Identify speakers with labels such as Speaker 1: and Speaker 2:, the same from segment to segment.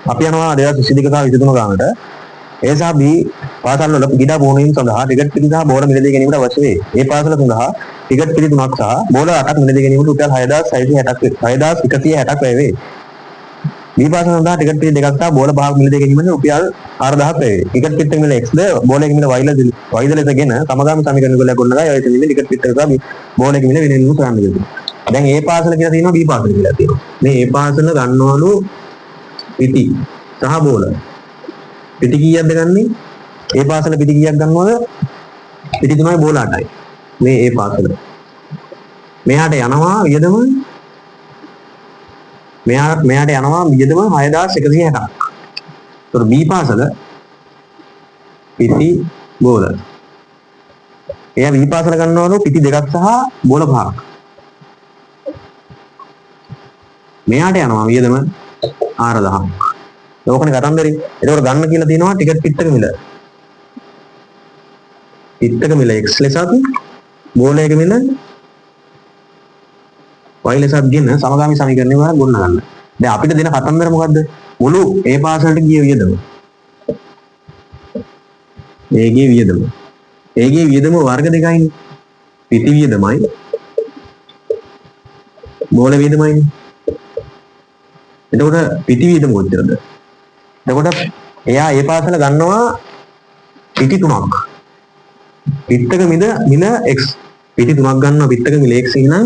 Speaker 1: අපි යනවා 2022 සහ 23 ගානට. ඒ සහ B පාසල් වල ගිඩා පුහුණුවීම සඳහා ටිකට් පිටි සහ බෝල මිලදී ගැනීමට අවශ්‍ය වේ. ඒ පාසල සඳහා ටිකට් පිටි 3ක් සහ බෝල 8ක් මිලදී ගැනීමට රුපියල් 6160ක් වැය වේ. B පාසල සඳහා ටිකට් පිටි 2ක් සහ බෝල 5ක් මිලදී ගැනීමට රුපියල් 4000ක් වැය වේ. ටිකට් පිටි මිල X ද බෝලයක මිල Y ලෙසගෙන සමගාමී සමීකරණ වල ගොඩනගා ඒ මිල ටිකට් පිටි සහ බෝලයක මිල වෙනින්ම කරන්න යුතුයි. දැන් A පාසල කියලා තියෙනවා B පාසල කියලා තියෙනවා. මේ A පාසල ගන්නවලු පිටි සහ බෝල. පිටි කීයක්ද ගන්නෙ? ඒ පාසල පිටි කීයක් ගන්නවද? පිටි 3යි බෝල 8යි. මේ ඒ පාසල. මෙයාට යනවා වියදම මෙයාට යනවා වියදම 6160ක්. ඒතර B පාසල පිටි බෝල. එයා B පාසල ගන්නවලු පිටි 2ක් සහ බෝල 5ක්. මෙයාට යනවා වියදම 4000ක්. ඕකනේ කතන්දරේ. ඒකෝර ගන්න කියලා තියෙනවා ටිකට් පිටක මිල. පිටක මිල X ලෙසත් බෝලයක මිල Y ලෙසත් ගෙන සමගාමී සමීකරණය වල ගොන්න ගන්න. දැන් අපිට දෙන කතන්දර මොකද්ද? මුළු A පාසලට ගිය වියදම. A ගේ වියදම. A ගේ වියදම වර්ග දෙකයිනේ. පිටි වියදමයි බෝල වියදමයි. එතකොට පිටි වියදම කොච්චරද? එතකොට එයා ඒ පාසල ගන්නවා පිටි 3ක්. පිටක මිල X. පිටි 3ක් ගන්නවා පිටක මිල X එහෙනම්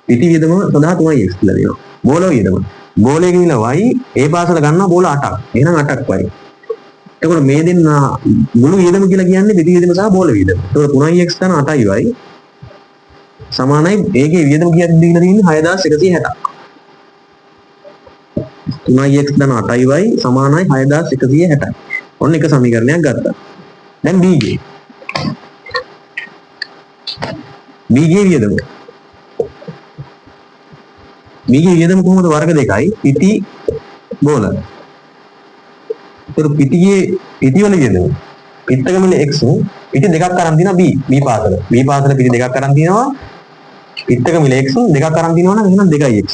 Speaker 1: පිටි වියදම සඳහා 3යි X කියලා දෙනවා. බෝල වියදම. බෝලයක මිල Y ඒ පාසල ගන්නවා බෝල 8ක්. එහෙනම් 8ක් Y. එතකොට මේ දෙන්න මුළු වියදම කියලා කියන්නේ පිටි වියදම සහ බෝල වියදම. එතකොට 3යි X ගන්න 8යි Y සමානයි ඒකේ වියදම කීයක්ද දීලා තියෙන්නේ 6160ක්. 3x ධන 8y සමානයි 6160යි. ඔන්න එක සමීකරණයක් ගත්තා. දැන් b ගේ වියදම. b ගේ වියදම කොහොමද වර්ග දෙකයි පිටි බෝල. ඒතර පිටියේ පිටි වල වියදම. පිටක මිල x පිටි දෙකක් අරන් දිනවා b පාසල. b පාසල පිටි දෙකක් අරන් දිනවා. පිටක මිල x දෙකක් අරන් දිනවා නම් එහෙනම් 2x.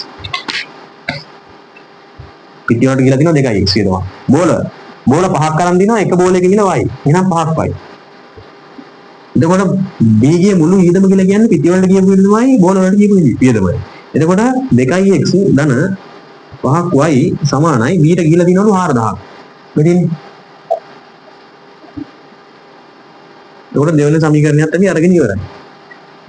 Speaker 1: පිටි වලට කියලා තියෙනවා 2x වියදම. බෝල 5ක් අරන් දිනවා එක බෝලයක මිල y. එහෙනම් 5ක් y. එතකොට b ගේ මුළු වියදම කියලා කියන්නේ පිටි වලට කියපු වියදමයි බෝල වලට කියපු වියදමයි. එතකොට 2x ධන 5ක් y සමානයි b ට කියලා තියෙනවලු 4000ක්. මෙතෙන් එතකොට දෙවෙනි සමීකරණයත් අපි අරගෙන ඉවරයි.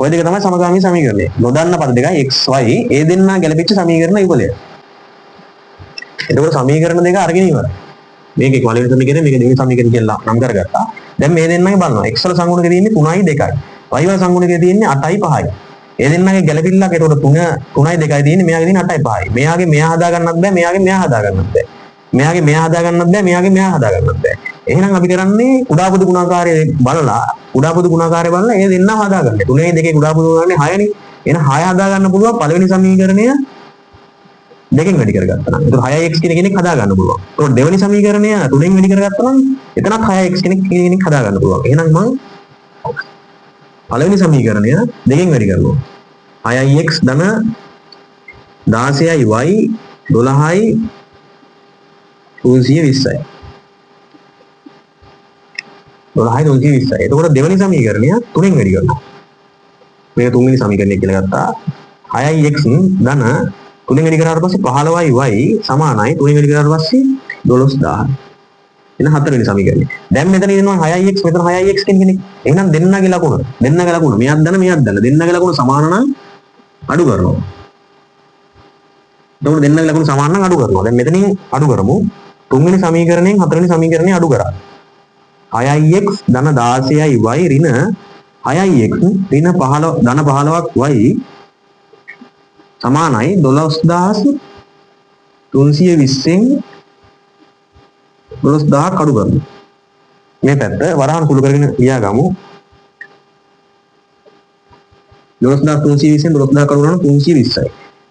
Speaker 1: ඔය දෙක තමයි සමගාමී සමීකරණය. නොදන්න පද දෙකයි x y ඒ දෙන්නා ගැලපෙච්ච සමීකරණ යුගලය. එතකොට සමීකරණ දෙක අරගෙන ඉවරයි. මේකේ පළවෙනි සමීකරණය මේක දෙවෙනි සමීකරණය කියලා නම් කරගත්තා. දැන් මේ දෙන්නගේ බලනවා. x වල සංගුණකේ තියෙන්නේ 3යි 2යි. y වල සංගුණකේ තියෙන්නේ 8යි 5යි. ඒ දෙන්නගේ ගැලපිල්ලක් එතකොට 3යි 2යි තියෙන්නේ. මෙයාගේ තියෙන්නේ 8යි 5යි. මෙයාගේ මෙයා හදා ගන්නත් බෑ. මෙයාගේ මෙයා හදා ගන්නත් බෑ. මෙයාගේ මෙයා හදා ගන්නත් බෑ. මෙයාගේ මෙයා හදා ගන්නත් බෑ. එහෙනම් අපි කරන්නේ කුඩා පොදු ගුණාකාරය බලලා ඒ දෙන්නම හදා ගන්න. 3යි 2යි කුඩා පොදු ගුණාකාරය 6නේ. එහෙනම් 6 හදා ගන්න පුළුවන් පළවෙනි සමීකරණය දෙකෙන් වැඩි කරගත්තා නම්. ඒතකොට 6x කෙනෙක් හදා ගන්න පුළුවන්. ඒතකොට දෙවෙනි සමීකරණය 3ෙන් වැඩි කරගත්තා නම් එතනත් 6x කෙනෙක් හදා ගන්න පුළුවන්. එහෙනම් මම පළවෙනි සමීකරණය දෙකෙන් වැඩි කරනවා. 6x ධන 16යි y 12යි 320යි. 12යි 320යි. එතකොට දෙවෙනි සමීකරණය 3ෙන් වැඩි කරනවා. මේක තුන්වෙනි සමීකරණය කියලා ගත්තා. 6x ධන 3ෙන් වැඩි කරාට පස්සේ 15යි y සමානයි 3ෙන් වැඩි කරාට පස්සේ 12000. එන හතරවෙනි සමීකරණය. දැන් මෙතන ඉන්නවා 6x මෙතන 6x කෙනෙක්. එහෙනම් දෙන්නගේ ලකුණ. මෙයක් දන්න මෙයක් දන්න. දෙන්නගේ ලකුණ සමාන නම් අඩු කරනවා. එතකොට දෙන්නගේ ලකුණ සමාන නම් අඩු කරනවා. දැන් මෙතනින් අඩු කරමු. තුන්වෙනි සමීකරණයෙන් හතරවෙනි සමීකරණය අඩු කරා. 6x ධන 16යි y ඍණ 6x ඍණ 15 ධන 15ක් y සමානයි 12320න් 12000ක් අඩු කරමු. මේ පැත්ත වරහන් කුළු කරගෙන ලියා ගමු. 12320න් 12000ක් අඩු කරනවා 320යි.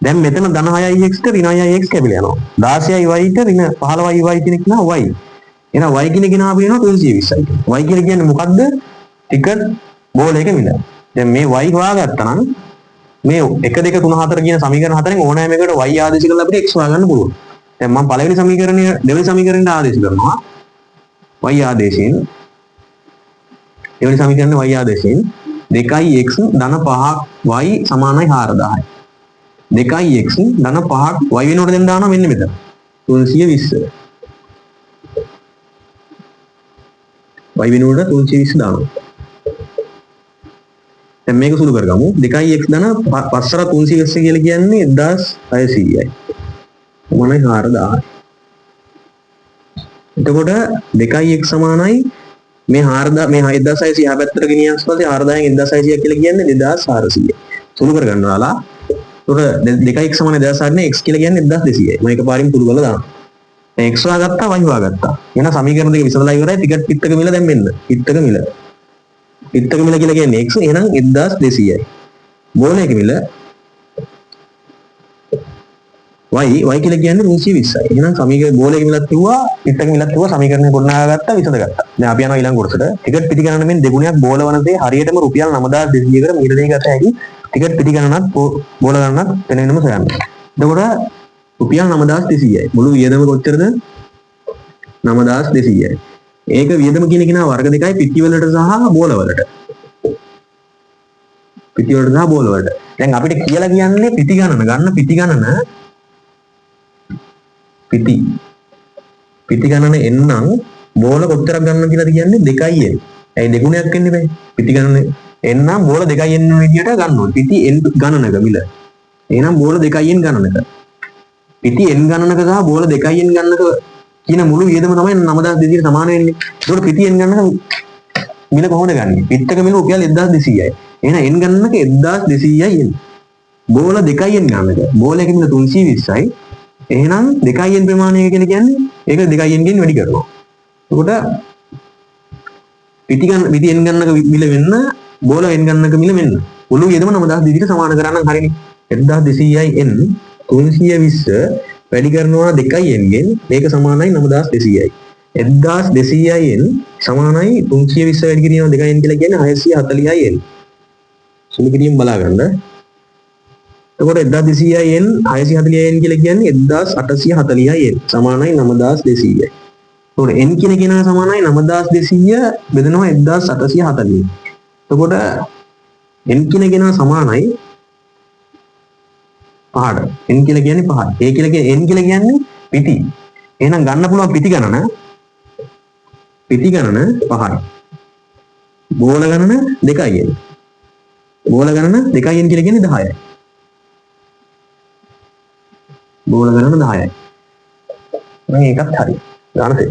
Speaker 1: දැන් මෙතන ධන 6x ට ඍණ 6x කැපිලා යනවා. 16යි y ට ඍණ 15යි y කෙනෙක් නා y. එහෙනම් y කෙනෙක් ගෙනාව වෙනවා 320යි. y කියන්නේ මොකද්ද? ටිකට් බෝලයක මිල. දැන් මේ y හොයාගත්තා නම් මේ 1 2 3 4 කියන සමීකරණ හතරෙන් ඕනෑම එකකට y ආදේශ කරලා අපිට x හොයාගන්න පුළුවන්. දැන් මම පළවෙනි සමීකරණය දෙවෙනි සමීකරණයට ආදේශ කරනවා y ආදේශයෙන්. දෙවෙනි සමීකරණේ y ආදේශයෙන් 2x ධන 5ක් y සමානයි 4000යි. 2x ධන 5ක් y වෙනුවට දැන් දානවා මෙන්න මෙතන 320. y වෙනුවට 320 දානවා. දැන් මේක සුළු කරගමු. 2x ධන 5 320 කියලා කියන්නේ 1600යි. සමානයි 4000යි. එතකොට 2x සමානයි මේ 4000 මේ 1600 එහා පැත්තට ගෙනියන්න පස්සේ 4000න් 1600 කියලා කියන්නේ 2400. සුළු කරගන්නවාලා. එතකොට 2x සමානයි 2400 නේ x කියලා කියන්නේ 1200යි. මම එකපාරින් පුරු කරලා දානවා. දැන් x හොයාගත්තා y හොයාගත්තා. එහෙනම් සමීකරණ දෙක විසඳලා ඉවරයි. ටිකට් පිටක මිල දැන් මෙන්න. පිටක මිල. පිටක මිල කියලා කියන්නේ x එහෙනම් 1200යි. බෝලයක මිල y කියලා කියන්නේ 320යි. එහෙනම් සමීකරණ බෝලයක මිලත් කිව්වා පිටක මිලත් කිව්වා සමීකරණය ගොඩනගාගත්තා විසඳගත්තා. දැන් අපි යනවා ඊළඟ කොටසට. ටිකට් පිටි ගණන මෙන් දෙගුණයක් බෝල වනසේ හරියටම රුපියල් 9200කට මීට දෙක ගත හැකි ටිකට් පිටි ගණනත් බෝල ගණනත් වෙන වෙනම සොයන්න. එතකොට රුපියල් 9200යි. මුළු වියදම කොච්චරද? 9200යි. ඒක වියදම කියන කෙනා වර්ග දෙකයි පිටි වලට සහ බෝල වලට. පිටි වලට සහ බෝල වලට. දැන් අපිට කියලා කියන්නේ පිටි ගණන ගන්න පිටි ගණන පිටි ගණන එන්නම් බෝල කොච්චරක් ගන්න කියලාද කියන්නේ 2n. ඇයි දෙගුණයක් වෙන්නේ බෑ. පිටි ගණන එන්නම් බෝල 2n විදියට ගන්න ඕනේ. පිටි n ගණනක මිල. එහෙනම් බෝල 2n ගණනක. පිටි n ගණනක සහ බෝල 2n ගණනක කියන මුළු වියදම තමයි 9200ට සමාන වෙන්නේ. ඒකට පිටි n ගණනක මිල කොහොමද ගන්නෙ? පිටක මිල රුපියල් 1200යි. එහෙනම් n ගණනක 1200යි n. බෝල 2n ගණනක. බෝලයක මිල 320යි. එහෙනම් 2n ප්‍රමාණය කියලා කියන්නේ ඒක 2n ගෙන් වැඩි කරනවා. එතකොට පිටි n ගණනක මිල වෙන්න බෝල n ගණනක මිල වෙන්න. මුළු වියදම 9200ට සමාන කරන්න හරිනේ. 1200යි n 320 වැඩි කරනවා 2n ගෙන් මේක සමානයි 9200යි. 1200යි n සමානයි 320 වැඩි කිරීම 2n කියලා කියන්නේ 640යි n. සුළු කිරීම බලා ගන්න. එතකොට 1200යි n 640යි n කියලා කියන්නේ 1840යි n සමානයි 9200යි. එතකොට n කියන කෙනා සමානයි 9200 බෙදනවා 1840. එතකොට n කියන කෙනා සමානයි 5ට. n කියලා කියන්නේ 5යි. a කියලා කියන්නේ n කියලා කියන්නේ පිටි. එහෙනම් ගන්න පුළුවන් පිටි ගණන 5යි. බෝල ගණන 2යි n. බෝල ගණන 2යි n කියලා කියන්නේ 10යි. බෝල ගණන 10යි. මම ඒකත් හරි. ගන්න තේ.